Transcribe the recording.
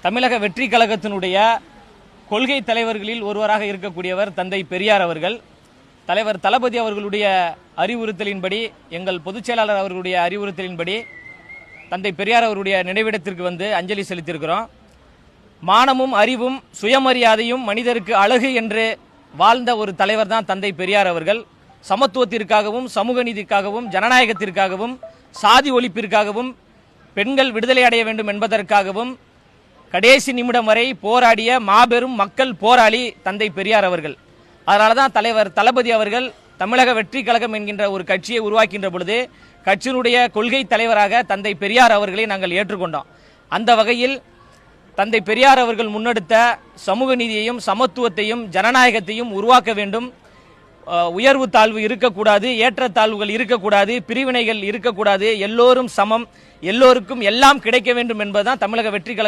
தமிழக வெற்றி கழகத்தினுடைய கொள்கை தலைவர்களில் ஒருவராக இருக்கக்கூடியவர் தந்தை பெரியார் அவர்கள். தலைவர் தளபதி அவர்களுடைய அறிவுறுத்தலின்படி, எங்கள் பொதுச் செயலாளர் அவர்களுடைய அறிவுறுத்தலின்படி தந்தை பெரியார் அவருடைய நினைவிடத்திற்கு வந்து அஞ்சலி செலுத்தியிருக்கிறோம். மானமும் அறிவும் சுயமரியாதையும் மனிதருக்கு அழகு என்று வாழ்ந்த ஒரு தலைவர் தான் தந்தை பெரியார் அவர்கள். சமத்துவத்திற்காகவும் சமூக நீதிக்காகவும் ஜனநாயகத்திற்காகவும் சாதி ஒழிப்பிற்காகவும் பெண்கள் விடுதலை அடைய வேண்டும் என்பதற்காகவும் கடைசி நிமிடம் வரை போராடிய மாபெரும் மக்கள் போராளி தந்தை பெரியார் அவர்கள். அதனால தான் தலைவர் தளபதி அவர்கள் தமிழக வெற்றி கழகம் என்கின்ற ஒரு கட்சியை உருவாக்கின்ற பொழுது கட்சியினுடைய கொள்கை தலைவராக தந்தை பெரியார் அவர்களை நாங்கள் ஏற்றுக்கொண்டோம். அந்த வகையில் தந்தை பெரியார் அவர்கள் முன்னெடுத்த சமூக நீதியையும் சமத்துவத்தையும் ஜனநாயகத்தையும் உருவாக்க வேண்டும். உயர்வு தாழ்வு இருக்கக்கூடாது, ஏற்றத்தாழ்வுகள் இருக்கக்கூடாது, பிரிவினைகள் இருக்கக்கூடாது, எல்லோரும் சமம், எல்லோருக்கும் எல்லாம் கிடைக்க வேண்டும் என்பதுதான் தமிழக வெற்றி கழகம்